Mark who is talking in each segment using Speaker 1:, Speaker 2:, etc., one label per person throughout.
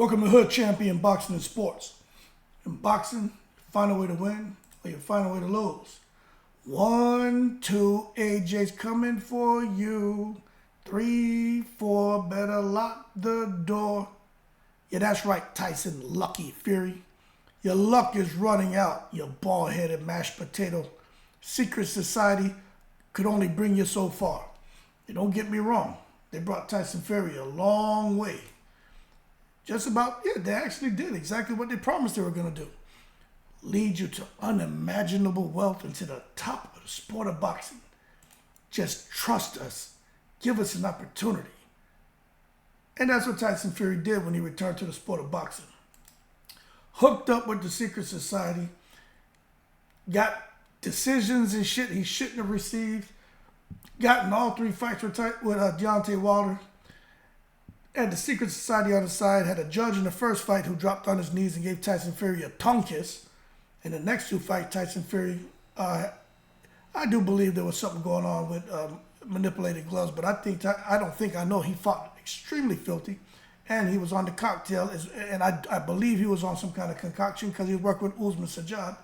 Speaker 1: Welcome to Hood Champion Boxing and Sports. In boxing, you find a way to win or you find a way to lose. 1, 2, AJ's coming for you. 3, 4, better lock the door. Yeah, that's right, Tyson, Lucky Fury. Your luck is running out, you bald-headed mashed potato. Secret society could only bring you so far. And don't get me wrong, they brought Tyson Fury a long way. Just about, yeah, they actually did exactly what they promised they were going to do. Lead you to unimaginable wealth and to the top of the sport of boxing. Just trust us. Give us an opportunity. And that's what Tyson Fury did when he returned to the sport of boxing. Hooked up with the secret society. Got decisions and shit he shouldn't have received. Got in all 3 fights with Deontay Wilder. Had the secret society on the side, had a judge in the first fight who dropped on his knees and gave Tyson Fury a tongue kiss. In the next 2 fights, Tyson Fury, I do believe there was something going on with manipulated gloves, but I know he fought extremely filthy, and he was on the cocktail, and I believe he was on some kind of concoction because he was working with Usman Sajjad,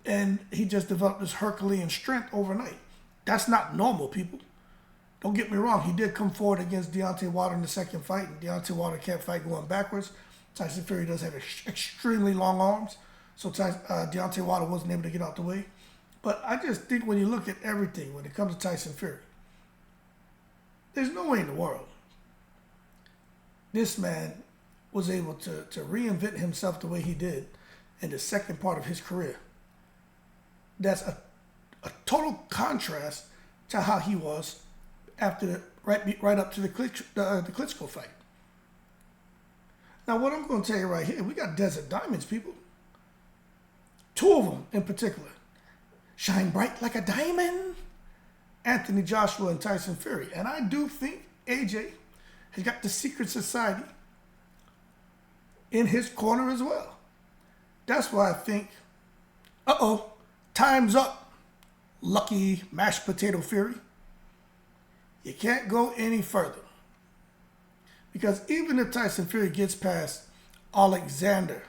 Speaker 1: and he just developed this Herculean strength overnight. That's not normal, people. Don't get me wrong, he did come forward against Deontay Wilder in the second fight, and Deontay Wilder can't fight going backwards. Tyson Fury does have extremely long arms, so Deontay Wilder wasn't able to get out the way. But I just think when you look at everything, when it comes to Tyson Fury, there's no way in the world this man was able to reinvent himself the way he did in the second part of his career. That's a total contrast to how he was after right up to the Klitschko fight. Now, what I'm going to tell you right here, we got desert diamonds, people. 2 of them in particular. Shine bright like a diamond. Anthony Joshua and Tyson Fury. And I do think AJ has got the secret society in his corner as well. That's why I think, time's up, Lucky mashed potato Fury. You can't go any further. Because even if Tyson Fury gets past Alexander,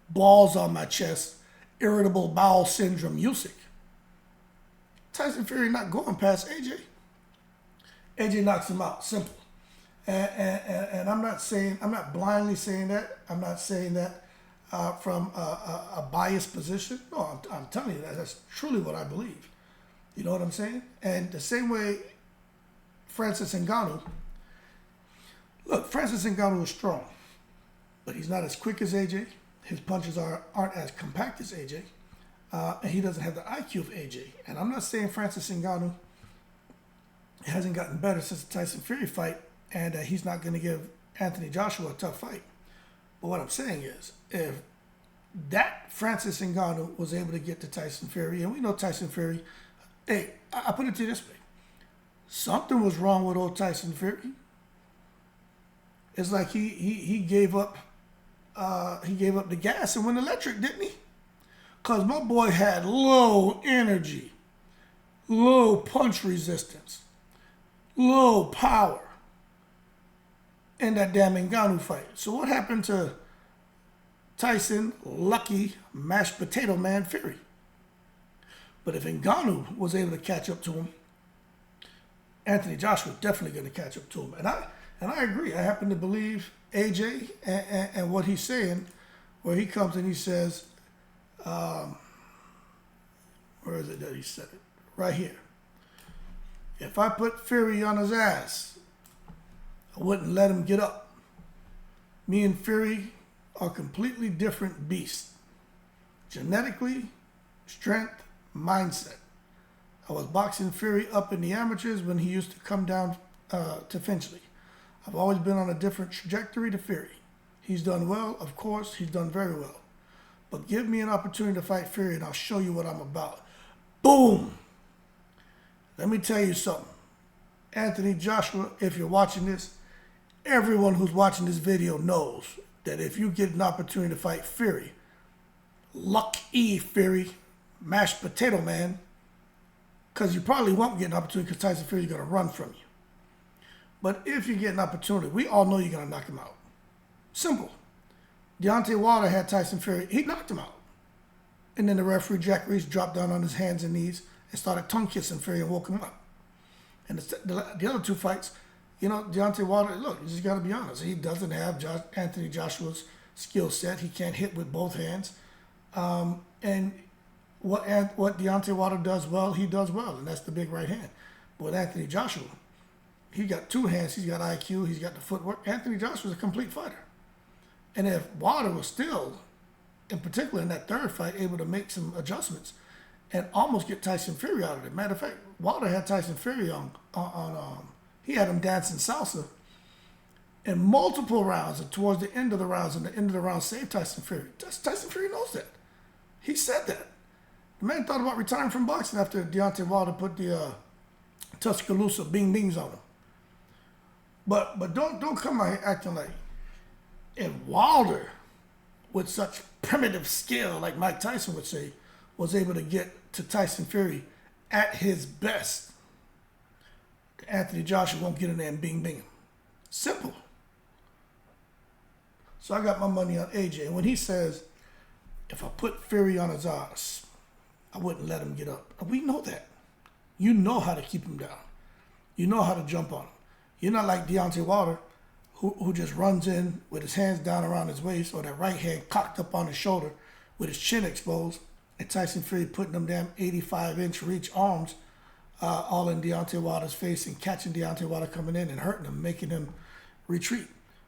Speaker 1: balls on my chest, irritable bowel syndrome, Usyk, Tyson Fury not going past AJ. AJ knocks him out, simple. And I'm not blindly saying that. I'm not saying that from a biased position. No, I'm telling you that's truly what I believe. You know what I'm saying? And the same way Francis Ngannou. Look, Francis Ngannou is strong, but he's not as quick as AJ. His punches aren't as compact as AJ, and he doesn't have the IQ of AJ. And I'm not saying Francis Ngannou hasn't gotten better since the Tyson Fury fight, and he's not going to give Anthony Joshua a tough fight. But what I'm saying is, if that Francis Ngannou was able to get to Tyson Fury, and we know Tyson Fury, hey, I put it to you this way. Something was wrong with old Tyson Fury. It's like he gave up the gas and went electric, didn't he? Cause my boy had low energy, low punch resistance, low power in that damn Ngannou fight. So what happened to Tyson, Lucky, mashed potato man Fury? But if Ngannou was able to catch up to him, Anthony Joshua definitely going to catch up to him. And I agree. I happen to believe AJ and what he's saying, where he comes and he says, where is it that he said it? Right here. If I put Fury on his ass, I wouldn't let him get up. Me and Fury are completely different beasts. Genetically, strength, mindset. I was boxing Fury up in the amateurs when he used to come down to Finchley. I've always been on a different trajectory to Fury. He's done well, of course, he's done very well. But give me an opportunity to fight Fury and I'll show you what I'm about. Boom! Let me tell you something. Anthony Joshua, if you're watching this, everyone who's watching this video knows that if you get an opportunity to fight Fury, Lucky Fury, mashed potato man, because you probably won't get an opportunity because Tyson Fury is going to run from you. But if you get an opportunity, we all know you're going to knock him out. Simple. Deontay Wilder had Tyson Fury. He knocked him out. And then the referee, Jack Reese, dropped down on his hands and knees and started tongue kissing Fury and woke him up. And the other two fights, Deontay Wilder, look, you just got to be honest. He doesn't have Anthony Joshua's skill set. He can't hit with both hands. And what Deontay Wilder does well, he does well, and that's the big right hand. But with Anthony Joshua, he got two hands. He's got IQ. He's got the footwork. Anthony Joshua's a complete fighter. And if Wilder was still, in particular in that third fight, able to make some adjustments and almost get Tyson Fury out of it. Matter of fact, Wilder had Tyson Fury on he had him dancing salsa in multiple rounds, and towards the end of the rounds, and the end of the round saved Tyson Fury. Tyson Fury knows that. He said that. The man thought about retiring from boxing after Deontay Wilder put the Tuscaloosa bing bings on him. But don't come out here acting like if Wilder, with such primitive skill, like Mike Tyson would say, was able to get to Tyson Fury at his best, Anthony Joshua won't get in there and bing him. Simple. So I got my money on AJ. And when he says, if I put Fury on his ass, I wouldn't let him get up. We know that. You know how to keep him down. You know how to jump on him. You're not like Deontay Wilder, who just runs in with his hands down around his waist or that right hand cocked up on his shoulder with his chin exposed, and Tyson Fury putting them damn 85-inch reach arms all in Deontay Wilder's face and catching Deontay Wilder coming in and hurting him, making him retreat.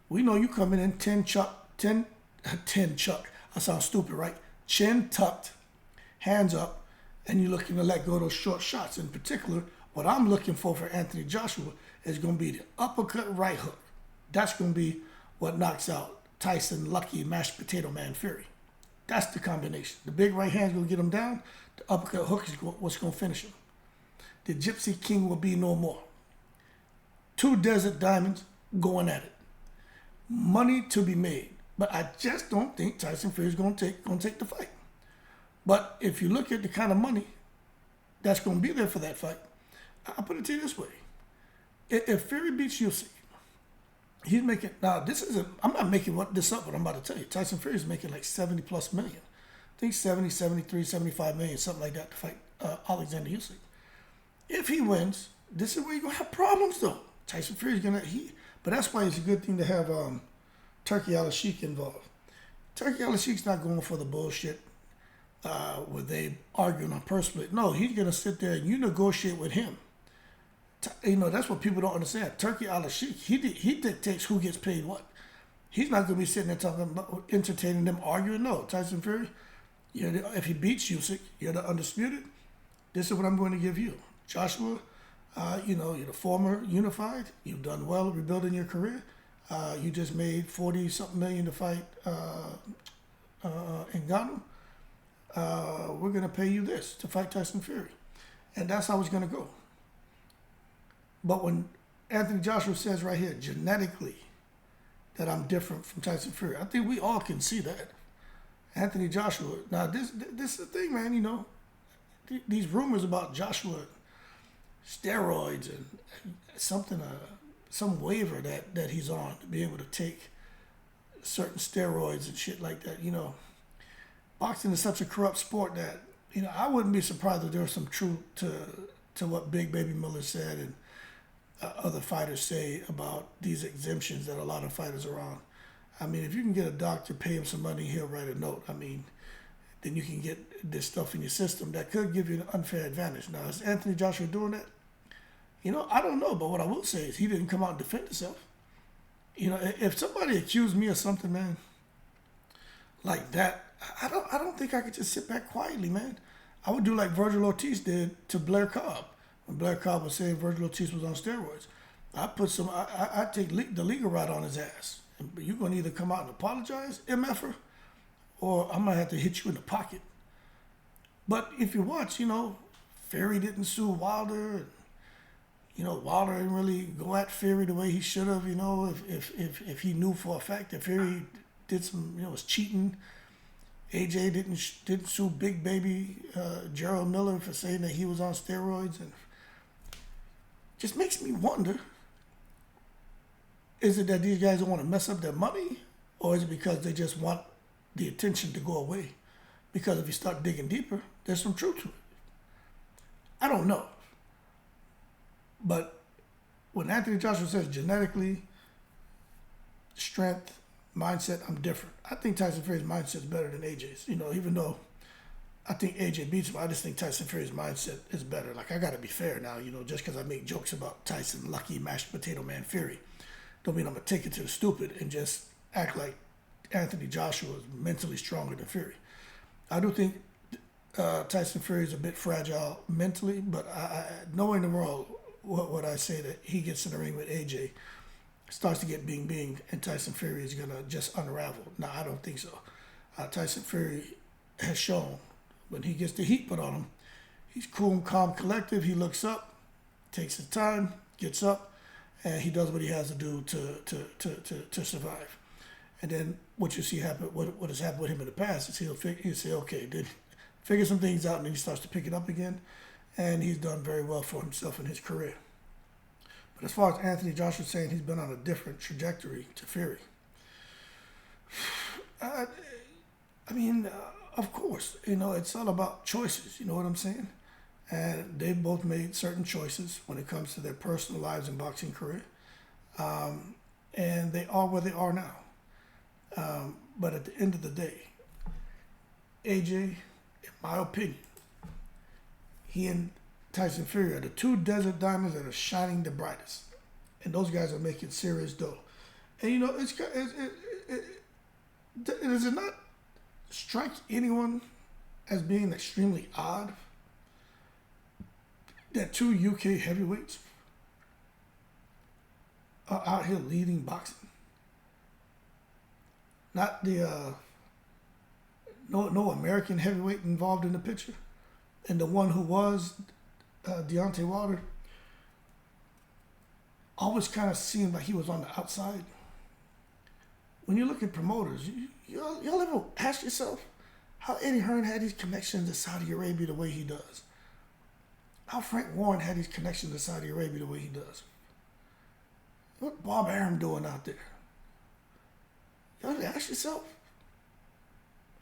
Speaker 1: We know you coming in 10 chuck. I sound stupid, right? Chin tucked, hands up, and you're looking to let go of those short shots. In particular, what I'm looking for Anthony Joshua is going to be the uppercut right hook. That's going to be what knocks out Tyson Lucky Mashed Potato Man Fury. That's the combination. The big right hand's going to get him down. The uppercut hook is what's going to finish him. The Gypsy King will be no more. Two desert diamonds going at it. Money to be made. But I just don't think Tyson Fury is going to take the fight. But if you look at the kind of money that's going to be there for that fight, I'll put it to you this way. If Fury beats Usyk, he's making, now I'm not making this up, what I'm about to tell you. Tyson Fury is making like 70 plus million. I think 70, 73, 75 million, something like that to fight Alexander Usyk. If he wins, this is where you're going to have problems though. Tyson Fury is going to, but that's why it's a good thing to have Turki Al-Sheikh involved. Turki Al-Sheikh's not going for the bullshit where they arguing on purse split. No, he's going to sit there and you negotiate with him. That's what people don't understand. Turki Al-Sheikh, he dictates who gets paid what. He's not going to be sitting there talking about entertaining them arguing. No, Tyson Fury, if he beats Usyk, you're the undisputed. This is what I'm going to give you. Joshua, you're the former unified. You've done well rebuilding your career. You just made 40-something million to fight Ngannou. We're going to pay you this to fight Tyson Fury. And that's how it's going to go. But when Anthony Joshua says right here, genetically, that I'm different from Tyson Fury, I think we all can see that. Anthony Joshua, now this is the thing, man, these rumors about Joshua, steroids and some waiver that he's on to be able to take certain steroids and shit like that, Boxing is such a corrupt sport that, I wouldn't be surprised if there was some truth to what Big Baby Miller said and other fighters say about these exemptions that a lot of fighters are on. I mean, if you can get a doctor, pay him some money, he'll write a note. I mean, then you can get this stuff in your system that could give you an unfair advantage. Now, is Anthony Joshua doing that? I don't know, but what I will say is he didn't come out and defend himself. If somebody accused me of something, man, like that, I don't think I could just sit back quietly, man. I would do like Virgil Ortiz did to Blair Cobb. When Blair Cobb was saying Virgil Ortiz was on steroids, I take the legal route on his ass. You're going to either come out and apologize, MFer, or I'm going to have to hit you in the pocket. But if you watch, Fury didn't sue Wilder. Wilder didn't really go at Fury the way he should have, if he knew for a fact that Fury did some, was cheating. AJ didn't sue Big Baby Gerald Miller for saying that he was on steroids, and just makes me wonder, is it that these guys don't want to mess up their money, Or is it because they just want the attention to go away? Because if you start digging deeper, there's some truth to it. I don't know. But when Anthony Joshua says genetically, strength, mindset, I'm different. I think Tyson Fury's mindset is better than AJ's. Even though I think AJ beats him, I just think Tyson Fury's mindset is better. Like, I got to be fair now, just because I make jokes about Tyson, lucky mashed potato man Fury, don't mean I'm going to take it to the stupid and just act like Anthony Joshua is mentally stronger than Fury. I do think Tyson Fury is a bit fragile mentally, but nowhere in the world would I say that he gets in the ring with AJ, starts to get bing, and Tyson Fury is going to just unravel. No, I don't think so. Tyson Fury has shown when he gets the heat put on him, he's cool, calm, collective. He looks up, takes his time, gets up, and he does what he has to do to survive. And then what you see happen, what has happened with him in the past is he'll say, okay, then figure some things out, and then he starts to pick it up again, and he's done very well for himself in his career. But as far as Anthony Joshua saying he's been on a different trajectory to Fury, of course, it's all about choices, you know what I'm saying? And they both made certain choices when it comes to their personal lives and boxing career. And they are where they are now. But at the end of the day, AJ, in my opinion, he and Tyson Fury are the two desert diamonds that are shining the brightest. And those guys are making serious dough. And does it not strike anyone as being extremely odd that two UK heavyweights are out here leading boxing? Not the no American heavyweight involved in the picture, and the one who was Deontay Wilder always kind of seemed like he was on the outside. When you look at promoters, y'all ever ask yourself how Eddie Hearn had these connections to Saudi Arabia the way he does? How Frank Warren had these connections to Saudi Arabia the way he does? What Bob Arum doing out there? You ever ask yourself,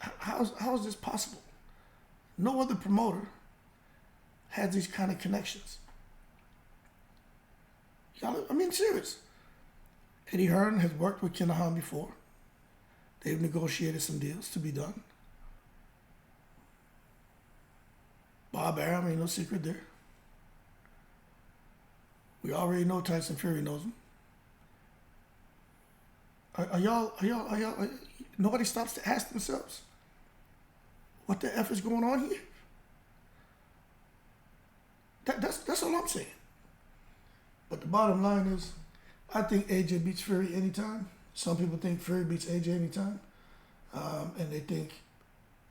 Speaker 1: how is this possible? No other promoter has these kind of connections. Serious. Eddie Hearn has worked with Kinahan before. They've negotiated some deals to be done. Bob Arum ain't no secret there. We already know Tyson Fury knows him. Are y'all? Nobody stops to ask themselves, what the F is going on here? That's all I'm saying. But the bottom line is, I think AJ beats Fury anytime. Some people think Fury beats AJ anytime. And they think,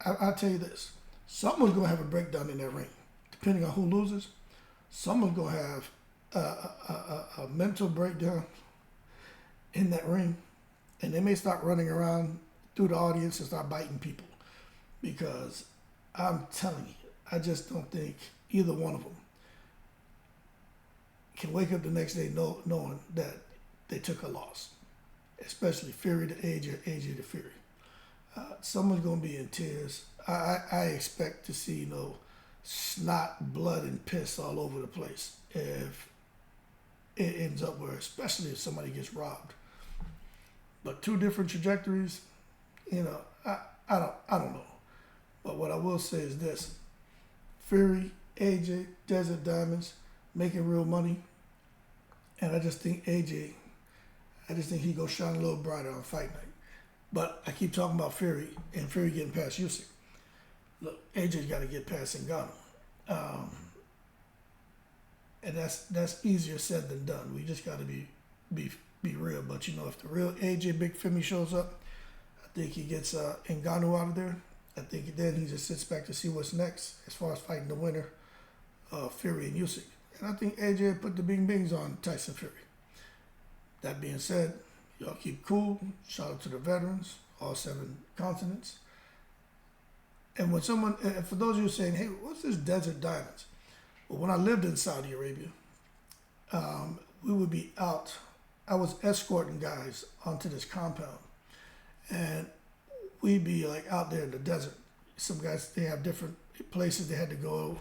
Speaker 1: I'll tell you this, someone's going to have a breakdown in that ring. Depending on who loses, someone's going to have a mental breakdown in that ring. And they may start running around through the audience and start biting people. Because I'm telling you, I just don't think either one of them can wake up the next day knowing that they took a loss. Especially Fury to AJ, AJ to Fury. Someone's going to be in tears. I expect to see, snot, blood, and piss all over the place if it ends up where, especially if somebody gets robbed. But two different trajectories, I don't know. But what I will say is this: Fury, AJ, Desert Diamonds, making real money. And I just think AJ, he goes shine a little brighter on fight night. But I keep talking about Fury and Fury getting past Usyk. Look, AJ's got to get past Ngannou. And that's easier said than done. We just got to be real. But if the real AJ Big Femi shows up, I think he gets Ngannou out of there. I think then he just sits back to see what's next as far as fighting the winner, Fury and Usyk. And I think AJ put the bing bings on Tyson Fury. That being said, y'all keep cool. Shout out to the veterans, all 7 continents. And when someone, and for those of you saying, hey, what's this Desert Diamonds? Well, when I lived in Saudi Arabia, we would be out. I was escorting guys onto this compound. and we'd be like out there in the desert. Some guys, they have different places they had to go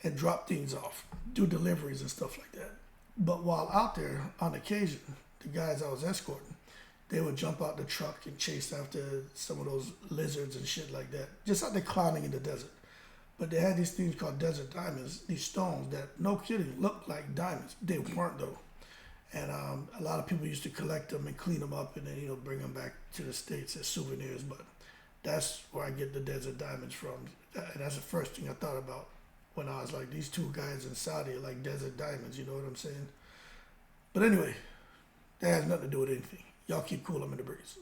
Speaker 1: and drop things off, do deliveries and stuff like that. But while out there, on occasion, the guys I was escorting, they would jump out the truck and chase after some of those lizards and shit like that, just out there clowning in the desert. But they had these things called desert diamonds, these stones that, no kidding, looked like diamonds. They weren't though. And a lot of people used to collect them and clean them up and then, bring them back to the States as souvenirs. But that's where I get the desert diamonds from. And that's the first thing I thought about when I was like, these two guys in Saudi are like desert diamonds, you know what I'm saying? But anyway, that has nothing to do with anything. Y'all keep cool, I'm in the breeze.